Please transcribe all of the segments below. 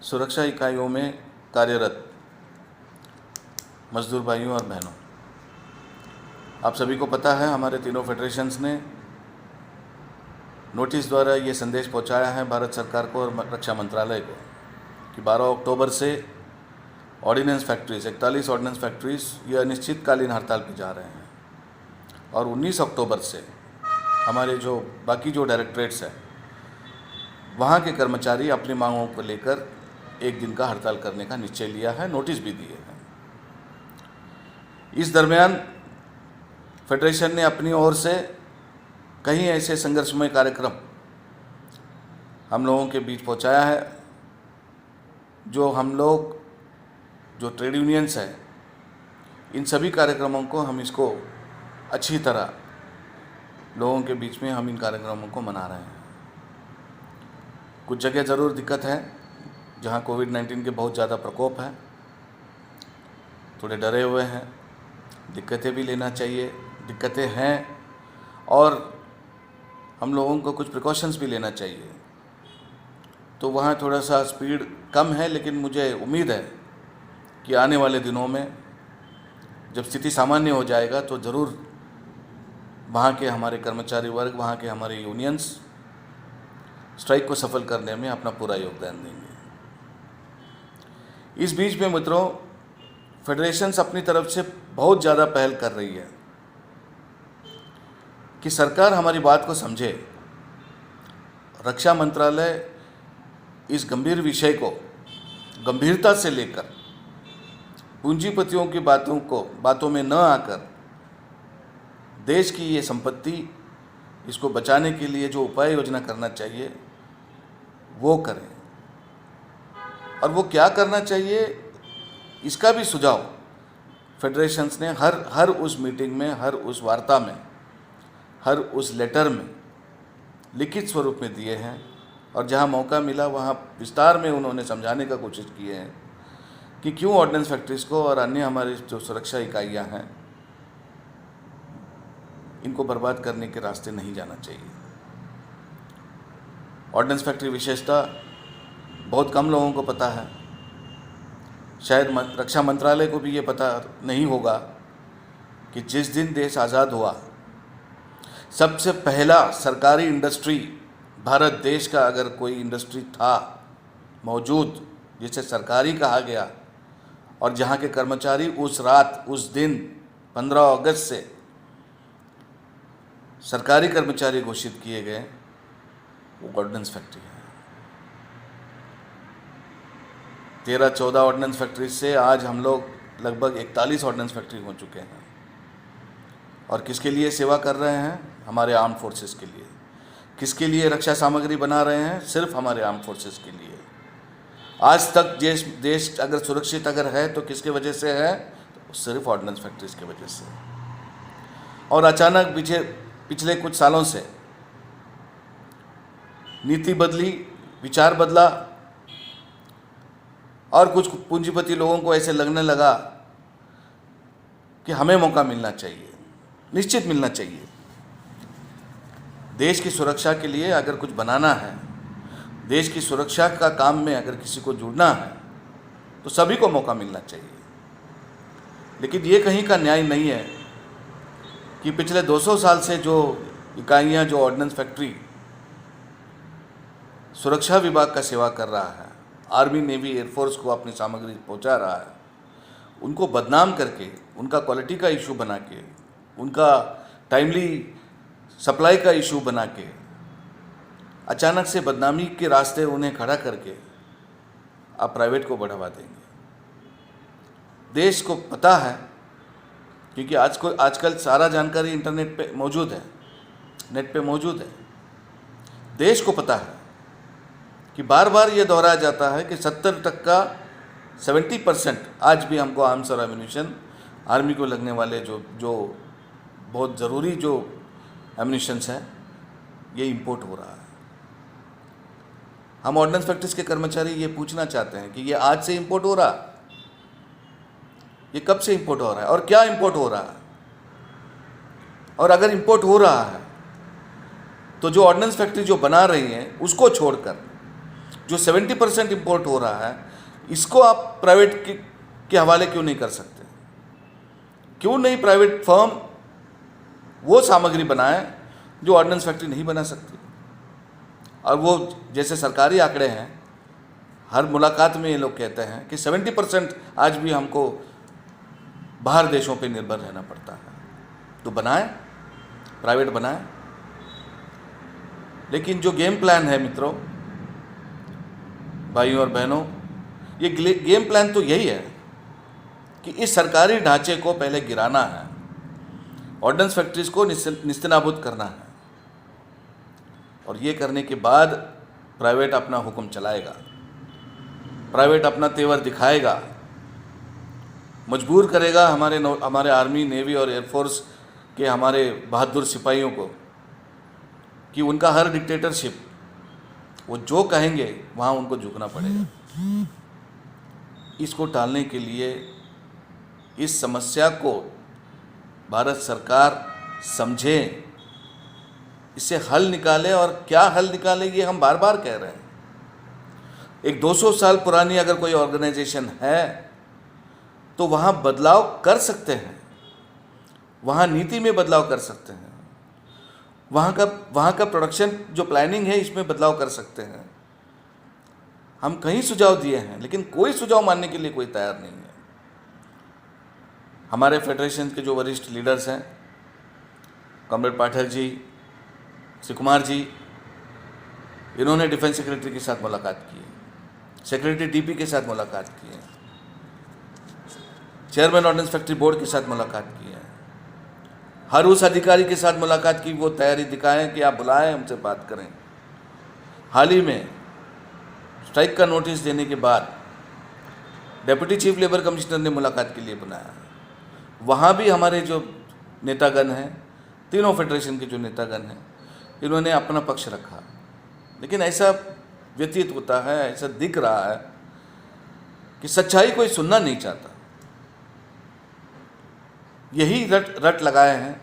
सुरक्षा इकाइयों में कार्यरत मजदूर भाइयों और बहनों, आप सभी को पता है हमारे तीनों फेडरेशंस ने नोटिस द्वारा ये संदेश पहुंचाया है भारत सरकार को और रक्षा मंत्रालय को कि 12 अक्टूबर से ऑर्डिनेंस फैक्ट्रीज 41 ऑर्डिनेंस फैक्ट्रीज ये अनिश्चितकालीन हड़ताल पर जा रहे हैं और 19 अक्टूबर से हमारे जो बाकी जो डायरेक्टरेट्स हैं वहाँ के कर्मचारी अपनी मांगों को लेकर एक दिन का हड़ताल करने का निश्चय लिया है, नोटिस भी दिए हैं। इस दरमियान फेडरेशन ने अपनी ओर से कई ऐसे संघर्षमय कार्यक्रम हम लोगों के बीच पहुंचाया है, जो हम लोग जो ट्रेड यूनियंस हैं इन सभी कार्यक्रमों को हम इसको अच्छी तरह लोगों के बीच में हम इन कार्यक्रमों को मना रहे हैं। कुछ जगह ज़रूर दिक्कत है जहां कोविड-19 के बहुत ज़्यादा प्रकोप है, थोड़े डरे हुए हैं, दिक्कतें भी लेना चाहिए, दिक्कतें हैं और हम लोगों को कुछ प्रिकॉशंस भी लेना चाहिए। तो वहाँ थोड़ा सा स्पीड कम है, लेकिन मुझे उम्मीद है कि आने वाले दिनों में जब स्थिति सामान्य हो जाएगा तो ज़रूर वहाँ के हमारे कर्मचारी वर्ग, वहाँ के हमारे यूनियंस स्ट्राइक को सफल करने में अपना पूरा योगदान देंगे। इस बीच में मित्रों, फेडरेशंस अपनी तरफ से बहुत ज़्यादा पहल कर रही है कि सरकार हमारी बात को समझे। रक्षा मंत्रालय इस गंभीर विषय को गंभीरता से लेकर पूंजीपतियों की बातों में न आकर देश की ये संपत्ति इसको बचाने के लिए जो उपाय योजना करना चाहिए वो करें। और वो क्या करना चाहिए इसका भी सुझाव फेडरेशंस ने हर उस मीटिंग में, हर उस वार्ता में, हर उस लेटर में लिखित स्वरूप में दिए हैं और जहां मौका मिला वहां विस्तार में उन्होंने समझाने का कोशिश की है कि क्यों ऑर्डिनेंस फैक्ट्रीज को और अन्य हमारी जो सुरक्षा इकाइयां हैं इनको बर्बाद करने के रास्ते नहीं जाना चाहिए। ऑर्डिनेंस फैक्ट्री विशेषता बहुत कम लोगों को पता है, शायद रक्षा मंत्रालय को भी ये पता नहीं होगा कि जिस दिन देश आज़ाद हुआ सबसे पहला सरकारी इंडस्ट्री भारत देश का अगर कोई इंडस्ट्री था मौजूद जिसे सरकारी कहा गया और जहाँ के कर्मचारी उस रात उस दिन 15 अगस्त से सरकारी कर्मचारी घोषित किए गए, वो ऑर्डिनेंस फैक्ट्री है। 13-14 ऑर्डिनेंस फैक्ट्री से आज हम लोग लगभग 41 ऑर्डिनेंस फैक्ट्री हो चुके हैं। और किसके लिए सेवा कर रहे हैं? हमारे आर्म फोर्सेस के लिए। किसके लिए रक्षा सामग्री बना रहे हैं? सिर्फ हमारे आर्म फोर्सेस के लिए। आज तक देश अगर सुरक्षित अगर है तो किसके वजह से है? तो सिर्फ ऑर्डिनेंस फैक्ट्रीज की वजह से। और अचानक पिछले कुछ सालों से नीति बदली, विचार बदला और कुछ पूंजीपति लोगों को ऐसे लगने लगा कि हमें मौका मिलना चाहिए, निश्चित मिलना चाहिए। देश की सुरक्षा के लिए अगर कुछ बनाना है, देश की सुरक्षा का काम में अगर किसी को जुड़ना है तो सभी को मौका मिलना चाहिए। लेकिन ये कहीं का न्याय नहीं है कि पिछले 200 साल से जो इकाइयाँ, जो ऑर्डिनेंस फैक्ट्री सुरक्षा विभाग का सेवा कर रहा है, आर्मी, नेवी, एयरफोर्स को अपनी सामग्री पहुंचा रहा है, उनको बदनाम करके, उनका क्वालिटी का इशू बना के, उनका टाइमली सप्लाई का इशू बना के, अचानक से बदनामी के रास्ते उन्हें खड़ा करके आप प्राइवेट को बढ़ावा देंगे। देश को पता है, क्योंकि आजकल सारा जानकारी इंटरनेट पे मौजूद है, नेट पे मौजूद है। देश को पता है कि बार बार ये दोहराया जाता है कि 70% आज भी हमको आर्म्स और एम्यूनिशन, आर्मी को लगने वाले जो बहुत ज़रूरी जो एम्यूनिशंस हैं ये इंपोर्ट हो रहा है। हम ऑर्डिनेंस फैक्ट्रीज के कर्मचारी ये पूछना चाहते हैं कि ये आज से इंपोर्ट हो रहा, ये कब से इंपोर्ट हो रहा है और क्या इंपोर्ट हो रहा है? और अगर इंपोर्ट हो रहा है तो जो ऑर्डिनेंस फैक्ट्री जो बना रही हैं उसको छोड़कर जो 70% इम्पोर्ट हो रहा है, इसको आप प्राइवेट के हवाले क्यों नहीं कर सकते? क्यों नहीं प्राइवेट फर्म वो सामग्री बनाए जो ऑर्डिनेंस फैक्ट्री नहीं बना सकती? और वो जैसे सरकारी आंकड़े हैं, हर मुलाकात में ये लोग कहते हैं कि 70% आज भी हमको बाहर देशों पे निर्भर रहना पड़ता है। तो बनाए, प्राइवेट बनाए। लेकिन जो गेम प्लान है मित्रों, भाइयों और बहनों, ये गेम प्लान तो यही है कि इस सरकारी ढांचे को पहले गिराना है, ऑर्डिनेंस फैक्ट्रीज को निस्तेनाबूद करना है, और ये करने के बाद प्राइवेट अपना हुक्म चलाएगा, प्राइवेट अपना तेवर दिखाएगा, मजबूर करेगा हमारे आर्मी, नेवी और एयरफोर्स के हमारे बहादुर सिपाहियों को कि उनका हर डिक्टेटरशिप, वो जो कहेंगे वहाँ उनको झुकना पड़ेगा। इसको टालने के लिए इस समस्या को भारत सरकार समझे, इससे हल निकाले, और क्या हल निकाले ये हम बार बार कह रहे हैं। एक 200 साल पुरानी अगर कोई ऑर्गेनाइजेशन है तो वहाँ बदलाव कर सकते हैं, वहाँ नीति में बदलाव कर सकते हैं, वहाँ का प्रोडक्शन जो प्लानिंग है इसमें बदलाव कर सकते हैं। हम कई सुझाव दिए हैं, लेकिन कोई सुझाव मानने के लिए कोई तैयार नहीं है। हमारे फेडरेशन के जो वरिष्ठ लीडर्स हैं, कॉमरेड पाठक जी, सुकुमार जी, इन्होंने डिफेंस सेक्रेटरी के साथ मुलाकात की है, सेक्रेटरी डीपी के साथ मुलाकात की है, चेयरमैन ऑर्डिनेंस फैक्ट्री बोर्ड के साथ मुलाकात की है, हर उस अधिकारी के साथ मुलाकात की वो तैयारी दिखाएं कि आप बुलाएं, हमसे बात करें। हाल ही में स्ट्राइक का नोटिस देने के बाद डेप्यूटी चीफ लेबर कमिश्नर ने मुलाकात के लिए बुलाया। वहाँ भी हमारे जो नेतागण हैं, तीनों फेडरेशन के जो नेतागण हैं, इन्होंने अपना पक्ष रखा। लेकिन ऐसा व्यतीत होता है, ऐसा दिख रहा है कि सच्चाई कोई सुनना नहीं चाहता। यही रट लगाए हैं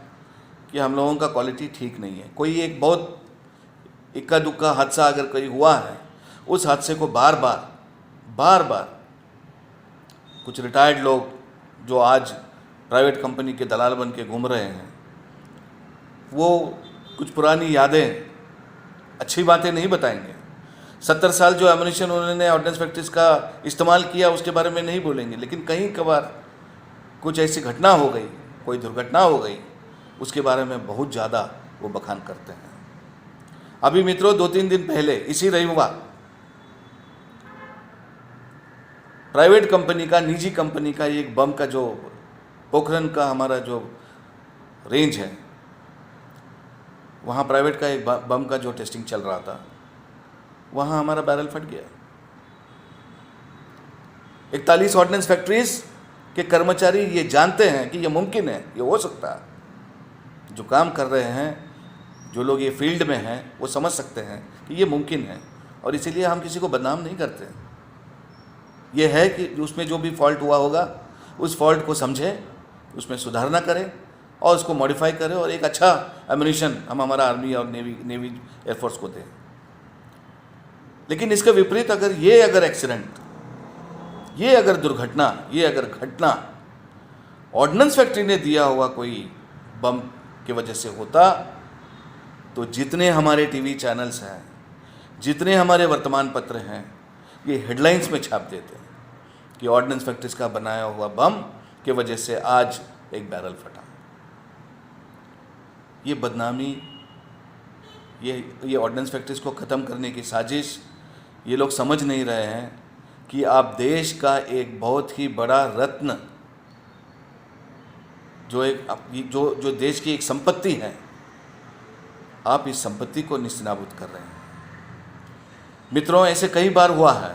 कि हम लोगों का क्वालिटी ठीक नहीं है। कोई एक बहुत इक्का दुक्का हादसा अगर कोई हुआ है, उस हादसे को बार बार कुछ रिटायर्ड लोग जो आज प्राइवेट कंपनी के दलाल बन के घूम रहे हैं, वो कुछ पुरानी यादें, अच्छी बातें नहीं बताएंगे। 70 साल जो एमुनिशन उन्होंने ऑर्डिनेंस फैक्ट्रीज का इस्तेमाल किया उसके बारे में नहीं बोलेंगे। लेकिन कहीं कभार कुछ ऐसी घटना हो गई, कोई दुर्घटना हो गई, उसके बारे में बहुत ज़्यादा वो बखान करते हैं। अभी मित्रों 2-3 दिन पहले इसी रविवार प्राइवेट कंपनी का, निजी कंपनी का एक बम का, जो पोखरण का हमारा जो रेंज है, वहाँ प्राइवेट का एक बम का जो टेस्टिंग चल रहा था, वहाँ हमारा बैरल फट गया। 41 ऑर्डिनेंस फैक्ट्रीज के कर्मचारी ये जानते हैं कि ये मुमकिन है, ये हो सकता है। जो काम कर रहे हैं, जो लोग ये फील्ड में हैं, वो समझ सकते हैं कि ये मुमकिन है, और इसीलिए हम किसी को बदनाम नहीं करते। ये है कि उसमें जो भी फॉल्ट हुआ होगा, उस फॉल्ट को समझें, उसमें सुधारना करें और उसको मॉडिफाई करें, और एक अच्छा एमुनिशन हम हमारा आर्मी और नेवी एयरफोर्स को दें। लेकिन इसके विपरीत अगर एक्सीडेंट, ये अगर दुर्घटना, ये अगर घटना ऑर्डिनेंस फैक्ट्री ने दिया हुआ कोई बम की वजह से होता, तो जितने हमारे टीवी चैनल्स हैं, जितने हमारे वर्तमान पत्र हैं, ये हेडलाइंस में छाप देते हैं कि ऑर्डिनेंस फैक्ट्रीज का बनाया हुआ बम की वजह से आज एक बैरल फटा। ये बदनामी, ये ऑर्डिनेंस फैक्ट्रीज को ख़त्म करने की साजिश, ये लोग समझ नहीं रहे हैं कि आप देश का एक बहुत ही बड़ा रत्न, जो देश की एक संपत्ति है, आप इस संपत्ति को निस्तेनाबूद कर रहे हैं। मित्रों, ऐसे कई बार हुआ है।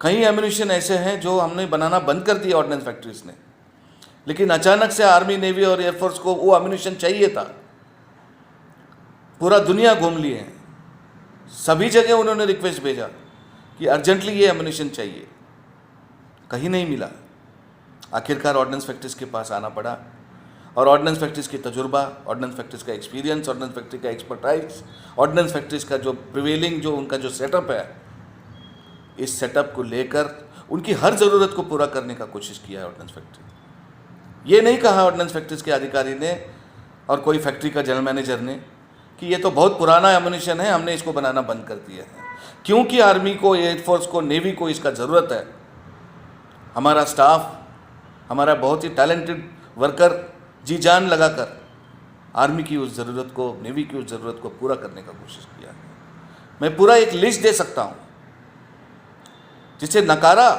कई एम्यूनिशन ऐसे हैं जो हमने बनाना बंद कर दिया ऑर्डिनेंस फैक्ट्रीज ने, लेकिन अचानक से आर्मी, नेवी और एयरफोर्स को वो एम्यूनिशन चाहिए था। पूरा दुनिया घूम लिए हैं, सभी जगह उन्होंने रिक्वेस्ट भेजा कि अर्जेंटली ये एम्यूनिशन चाहिए, कहीं नहीं मिला। आखिरकार ऑर्डिनेंस फैक्ट्रीज के पास आना पड़ा, और ऑर्डिनेंस फैक्ट्रीज की तजुर्बा, ऑर्डिनेंस फैक्ट्रीज का एक्सपीरियंस, ऑर्डिनेंस फैक्ट्री का एक्सपर्टाइज, ऑर्डिनेंस फैक्ट्रीज का जो प्रिवेलिंग जो उनका जो सेटअप है, इस सेटअप को लेकर उनकी हर ज़रूरत को पूरा करने का कोशिश किया है ऑर्डिनेंस फैक्ट्री। ये नहीं कहा ऑर्डिनेंस फैक्ट्रीज के अधिकारी ने और कोई फैक्ट्री का जनरल मैनेजर ने कि ये तो बहुत पुराना एमुनिशन है, हमने इसको बनाना बंद कर दिया है। क्योंकि आर्मी को, एयरफोर्स को, नेवी को इसका ज़रूरत है। हमारा स्टाफ, हमारा बहुत ही टैलेंटेड वर्कर जी जान लगाकर आर्मी की उस ज़रूरत को, नेवी की उस ज़रूरत को पूरा करने का कोशिश किया है। मैं पूरा एक लिस्ट दे सकता हूँ जिसे नकारा,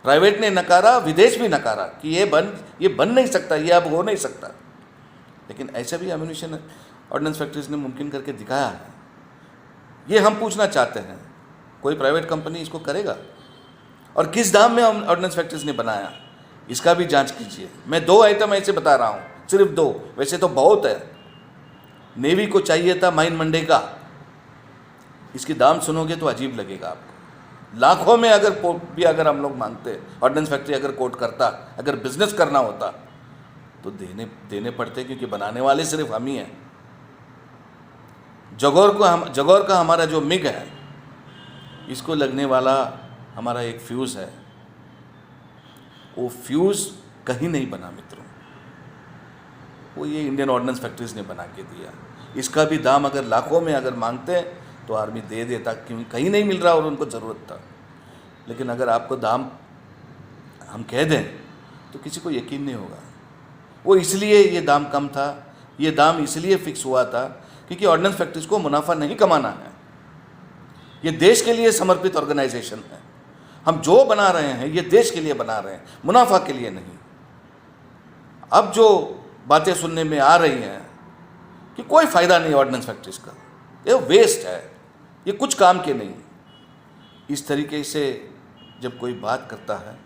प्राइवेट ने नकारा, विदेश भी नकारा कि ये बन नहीं सकता, ये अब हो नहीं सकता। लेकिन ऐसा भी एम्यूनिशन ऑर्डिनेंस फैक्ट्रीज ने मुमकिन करके दिखाया है। ये हम पूछना चाहते हैं, कोई प्राइवेट कंपनी इसको करेगा? और किस दाम में ऑर्डिनेंस फैक्ट्रीज ने बनाया, इसका भी जांच कीजिए। मैं 2 आइटम ऐसे बता रहा हूँ, सिर्फ 2, वैसे तो बहुत है। नेवी को चाहिए था माइन मंडे का, इसकी दाम सुनोगे तो अजीब लगेगा आपको। लाखों में अगर हम लोग मांगते, ऑर्डिनेंस फैक्ट्री अगर कोट करता, अगर बिजनेस करना होता तो देने पड़ते, क्योंकि बनाने वाले सिर्फ हम ही हैं। जगौर का हमारा जो मिग है, इसको लगने वाला हमारा एक फ्यूज़ है, वो फ्यूज़ कहीं नहीं बना मित्रों, वो ये इंडियन ऑर्डिनेंस फैक्ट्रीज ने बना के दिया। इसका भी दाम अगर लाखों में अगर मांगते तो आर्मी दे देता, क्योंकि कहीं नहीं मिल रहा और उनको ज़रूरत था। लेकिन अगर आपको दाम हम कह दें तो किसी को यकीन नहीं होगा। वो इसलिए ये दाम कम था, ये दाम इसलिए फिक्स हुआ था क्योंकि ऑर्डिनेंस फैक्ट्रीज को मुनाफा नहीं कमाना है। ये देश के लिए समर्पित ऑर्गेनाइजेशन है। हम जो बना रहे हैं ये देश के लिए बना रहे हैं, मुनाफा के लिए नहीं। अब जो बातें सुनने में आ रही हैं कि कोई फ़ायदा नहीं ऑर्डिनेंस फैक्ट्रीज का, ये वेस्ट है, ये कुछ काम के नहीं, इस तरीके से जब कोई बात करता है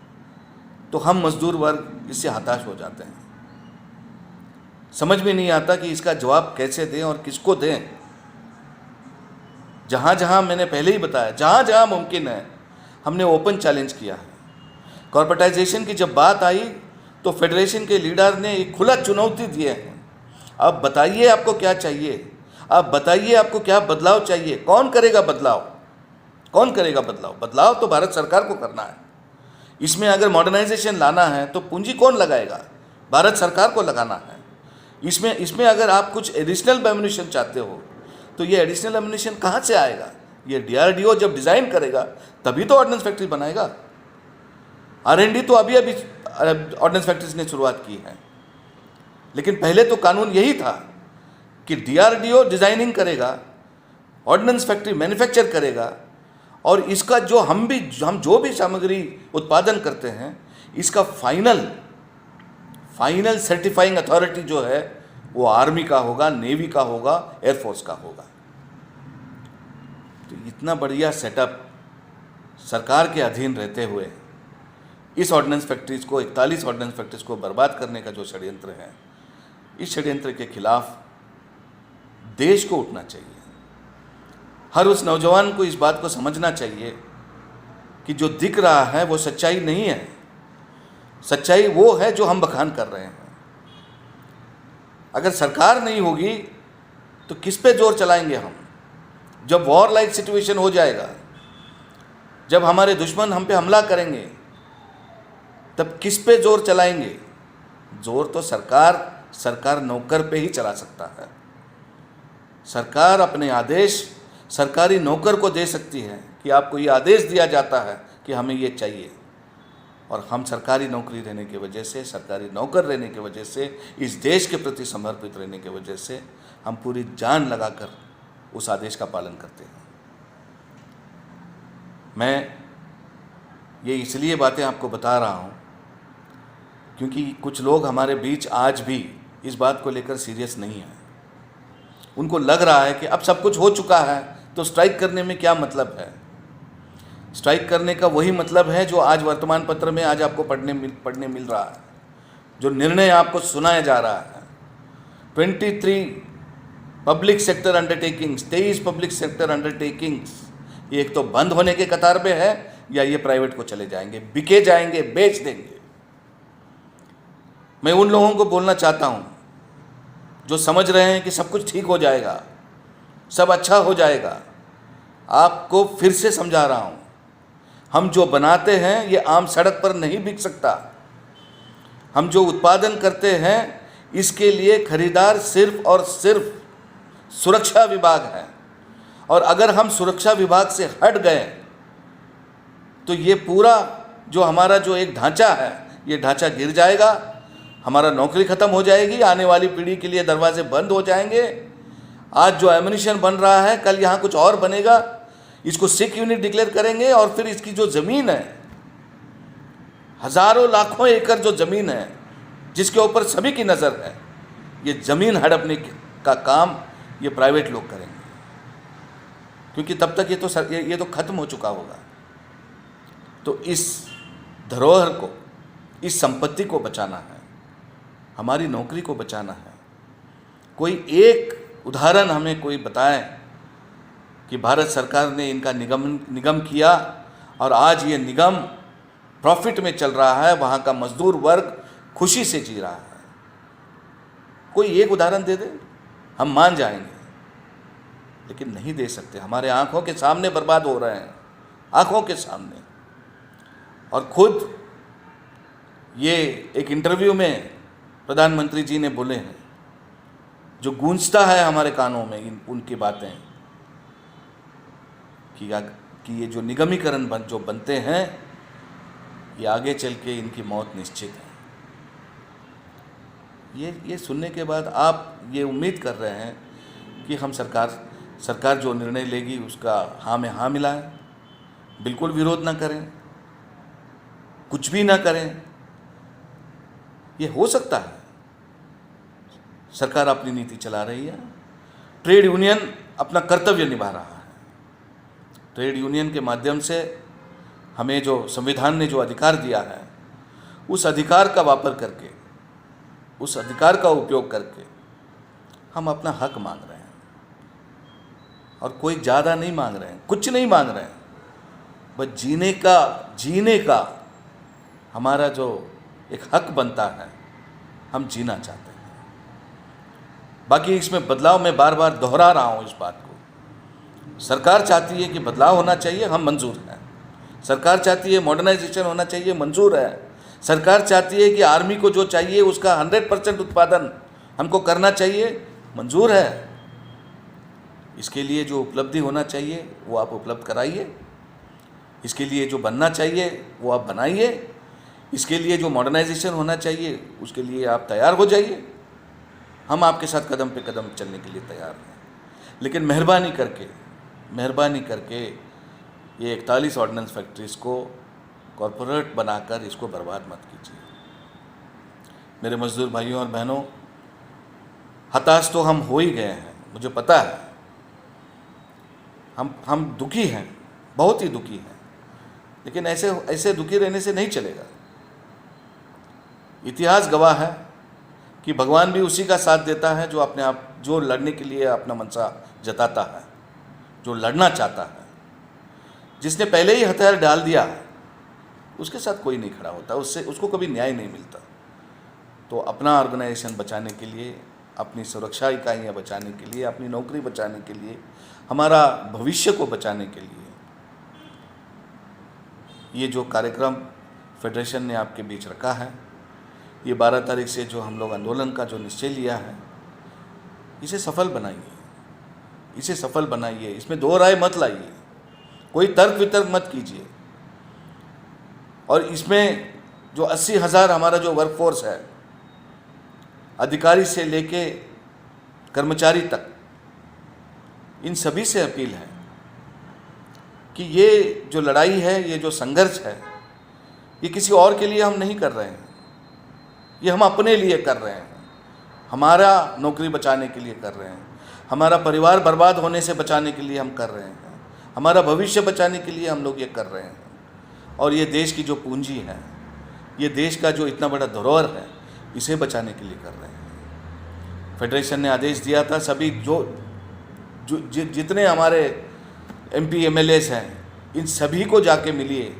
तो हम मजदूर वर्ग इससे हताश हो जाते हैं। समझ में नहीं आता कि इसका जवाब कैसे दें और किसको दें। जहाँ जहाँ मैंने पहले ही बताया, जहाँ जहाँ मुमकिन है हमने ओपन चैलेंज किया है। कॉर्पोरेटाइजेशन की जब बात आई तो फेडरेशन के लीडर ने एक खुला चुनौती दिए हैं, अब बताइए आपको क्या चाहिए, आप बताइए आपको क्या बदलाव चाहिए, कौन करेगा बदलाव, कौन करेगा बदलाव? बदलाव तो भारत सरकार को करना है। इसमें अगर मॉडर्नाइजेशन लाना है तो पूंजी कौन लगाएगा? भारत सरकार को लगाना है। इसमें अगर आप कुछ एडिशनल एम्यूनिशन चाहते हो तो ये एडिशनल एम्यूनिशन कहाँ से आएगा? ये DRDO जब डिज़ाइन करेगा तभी तो ऑर्डिनेंस फैक्ट्री बनाएगा। R&D तो अभी ऑर्डिनेंस फैक्ट्रीज ने शुरुआत की है, लेकिन पहले तो कानून यही था कि DRDO डिज़ाइनिंग करेगा, ऑर्डिनेंस फैक्ट्री मैन्युफैक्चर करेगा, और इसका जो हम जो भी सामग्री उत्पादन करते हैं, इसका फाइनल सर्टिफाइंग अथॉरिटी जो है वो आर्मी का होगा, नेवी का होगा, एयरफोर्स का होगा। तो इतना बढ़िया सेटअप सरकार के अधीन रहते हुए इस ऑर्डिनेंस फैक्ट्रीज को, 41 ऑर्डिनेंस फैक्ट्रीज को बर्बाद करने का जो षड्यंत्र है, इस षड्यंत्र के खिलाफ देश को उठना चाहिए। हर उस नौजवान को इस बात को समझना चाहिए कि जो दिख रहा है वो सच्चाई नहीं है। सच्चाई वो है जो हम बखान कर रहे हैं। अगर सरकार नहीं होगी तो किस पे जोर चलाएंगे हम? जब वॉर लाइक सिचुएशन हो जाएगा, जब हमारे दुश्मन हम पे हमला करेंगे, तब किस पे जोर चलाएंगे? जोर तो सरकार नौकर पे ही चला सकता है। सरकार अपने आदेश सरकारी नौकर को दे सकती है कि आपको ये आदेश दिया जाता है कि हमें ये चाहिए, और हम सरकारी नौकरी रहने की वजह से, सरकारी नौकर रहने की वजह से, इस देश के प्रति समर्पित रहने की वजह से हम पूरी जान लगाकर उस आदेश का पालन करते हैं। मैं ये इसलिए बातें आपको बता रहा हूँ क्योंकि कुछ लोग हमारे बीच आज भी इस बात को लेकर सीरियस नहीं हैं। उनको लग रहा है कि अब सब कुछ हो चुका है तो स्ट्राइक करने में क्या मतलब है। स्ट्राइक करने का वही मतलब है जो आज वर्तमान पत्र में आज आपको पढ़ने मिल रहा है, जो निर्णय आपको सुनाया जा रहा है। 23 public sector undertakings, 23 public sector undertakings, ये एक तो बंद होने के कतार पे है या ये प्राइवेट को चले जाएंगे, बिके जाएंगे, बेच देंगे। मैं उन लोगों को बोलना चाहता हूँ जो समझ रहे हैं कि सब कुछ ठीक हो जाएगा, सब अच्छा हो जाएगा। आपको फिर से समझा रहा हूँ, हम जो बनाते हैं ये आम सड़क पर नहीं बिक सकता। हम जो उत्पादन करते हैं इसके लिए खरीदार सिर्फ और सिर्फ सुरक्षा विभाग है, और अगर हम सुरक्षा विभाग से हट गए तो ये पूरा जो हमारा जो एक ढांचा है ये ढांचा गिर जाएगा, हमारा नौकरी ख़त्म हो जाएगी, आने वाली पीढ़ी के लिए दरवाजे बंद हो जाएंगे। आज जो एम्यूनिशन बन रहा है कल यहाँ कुछ और बनेगा, इसको सिक यूनिट डिक्लेयर करेंगे और फिर इसकी जो ज़मीन है, हज़ारों लाखों एकड़ जो ज़मीन है जिसके ऊपर सभी की नज़र है, ये ज़मीन हड़पने का काम ये प्राइवेट लोग करेंगे, क्योंकि तब तक ये तो ख़त्म हो चुका होगा। तो इस धरोहर को, इस संपत्ति को बचाना है, हमारी नौकरी को बचाना है। कोई एक उदाहरण हमें कोई बताए कि भारत सरकार ने इनका निगम किया और आज ये निगम प्रॉफिट में चल रहा है, वहाँ का मजदूर वर्ग खुशी से जी रहा है। कोई एक उदाहरण दे दे, हम मान जाएंगे, लेकिन नहीं दे सकते। हमारे आंखों के सामने बर्बाद हो रहे हैं, आंखों के सामने। और खुद ये एक इंटरव्यू में प्रधानमंत्री जी ने बोले हैं, जो गूंजता है हमारे कानों में उनकी बातें, कि ये जो निगमीकरण जो बनते हैं ये आगे चल के इनकी मौत निश्चित है। ये सुनने के बाद आप ये उम्मीद कर रहे हैं कि हम सरकार जो निर्णय लेगी उसका हाँ में हाँ मिलाएं, बिल्कुल विरोध ना करें, कुछ भी ना करें। ये हो सकता है। सरकार अपनी नीति चला रही है, ट्रेड यूनियन अपना कर्तव्य निभा रहा है। ट्रेड यूनियन के माध्यम से हमें जो संविधान ने जो अधिकार दिया है, उस अधिकार का वापर करके, उस अधिकार का उपयोग करके हम अपना हक मांग रहे हैं। और कोई ज़्यादा नहीं मांग रहे हैं, कुछ नहीं मांग रहे हैं, बस जीने का हमारा जो एक हक बनता है, हम जीना चाहते हैं। बाकी इसमें बदलाव, मैं बार बार दोहरा रहा हूँ इस बात को। सरकार चाहती है कि बदलाव होना चाहिए, हम मंजूर हैं। सरकार चाहती है मॉडर्नाइजेशन होना चाहिए, मंजूर है। सरकार चाहती है कि आर्मी को जो चाहिए उसका 100% उत्पादन हमको करना चाहिए, मंजूर है। इसके लिए जो उपलब्धि होना चाहिए वो आप उपलब्ध कराइए, इसके लिए जो बनना चाहिए वो आप बनाइए, इसके लिए जो मॉडर्नाइजेशन होना चाहिए उसके लिए आप तैयार हो जाइए। हम आपके साथ कदम पे कदम चलने के लिए तैयार हैं। लेकिन मेहरबानी करके ये 41 ऑर्डिनेंस फैक्ट्रीज़ को कॉरपोरेट बनाकर इसको बर्बाद मत कीजिए। मेरे मजदूर भाइयों और बहनों, हताश तो हम हो ही गए हैं, मुझे पता है। हम दुखी हैं, बहुत ही दुखी हैं, लेकिन ऐसे दुखी रहने से नहीं चलेगा। इतिहास गवाह है कि भगवान भी उसी का साथ देता है जो लड़ने के लिए अपना मनसा जताता है, जो लड़ना चाहता है। जिसने पहले ही हथियार डाल दिया उसके साथ कोई नहीं खड़ा होता, उसको कभी न्याय नहीं मिलता। तो अपना ऑर्गेनाइजेशन बचाने के लिए, अपनी सुरक्षा इकाइयाँ बचाने के लिए, अपनी नौकरी बचाने के लिए, हमारा भविष्य को बचाने के लिए ये जो कार्यक्रम फेडरेशन ने आपके बीच रखा है, ये 12 तारीख से जो हम लोग आंदोलन का जो निश्चय लिया है, इसे सफल बनाइए। इसमें दो राय मत लाइए, कोई तर्क वितर्क मत कीजिए। और इसमें जो 80,000 हमारा जो वर्कफोर्स है, अधिकारी से लेके कर्मचारी तक, इन सभी से अपील है कि ये जो लड़ाई है, ये जो संघर्ष है, ये किसी और के लिए हम नहीं कर रहे हैं, ये हम अपने लिए कर रहे हैं। हमारा नौकरी बचाने के लिए कर रहे हैं, हमारा परिवार बर्बाद होने से बचाने के लिए हम कर रहे हैं, हमारा भविष्य बचाने के लिए हम लोग ये कर रहे हैं। और ये देश की जो पूंजी है, ये देश का जो इतना बड़ा धरोहर है, इसे बचाने के लिए कर रहे हैं। फेडरेशन ने आदेश दिया था सभी जितने हमारे MP MLAs हैं, इन सभी को जाके मिलिए,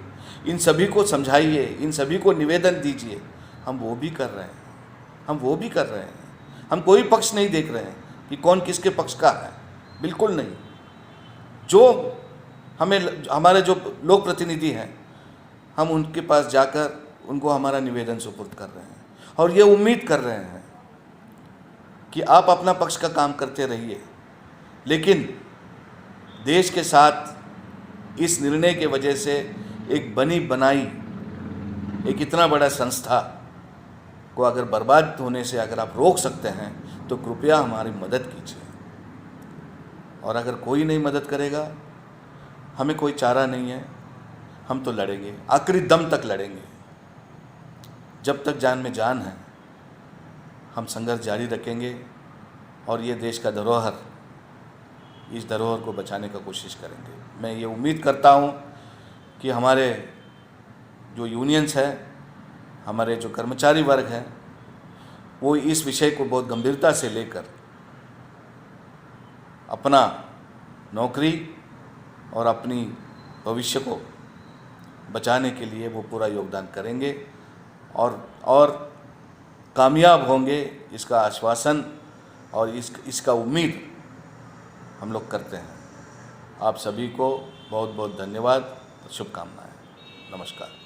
इन सभी को समझाइए, इन सभी को निवेदन दीजिए। हम वो भी कर रहे हैं। हम वो भी कर रहे हैं। हम कोई पक्ष नहीं देख रहे हैं कि कौन किसके पक्ष का है, बिल्कुल नहीं। जो हमें हमारे जो लोक प्रतिनिधि हैं, हम उनके पास जाकर उनको हमारा निवेदन सुपुर्द कर रहे हैं और ये उम्मीद कर रहे हैं कि आप अपना पक्ष का काम करते रहिए, लेकिन देश के साथ इस निर्णय के वजह से एक बनी बनाई एक इतना बड़ा संस्था को अगर बर्बाद होने से अगर आप रोक सकते हैं तो कृपया हमारी मदद कीजिए। और अगर कोई नहीं मदद करेगा, हमें कोई चारा नहीं है, हम तो लड़ेंगे, आखिरी दम तक लड़ेंगे। जब तक जान में जान है हम संघर्ष जारी रखेंगे और ये देश का धरोहर, इस धरोहर को बचाने का कोशिश करेंगे। मैं ये उम्मीद करता हूँ कि हमारे जो यूनियंस हैं, हमारे जो कर्मचारी वर्ग हैं, वो इस विषय को बहुत गंभीरता से लेकर अपना नौकरी और अपनी भविष्य को बचाने के लिए वो पूरा योगदान करेंगे और कामयाब होंगे, इसका आश्वासन और इसका उम्मीद हम लोग करते हैं। आप सभी को बहुत बहुत धन्यवाद, शुभकामनाएं, नमस्कार।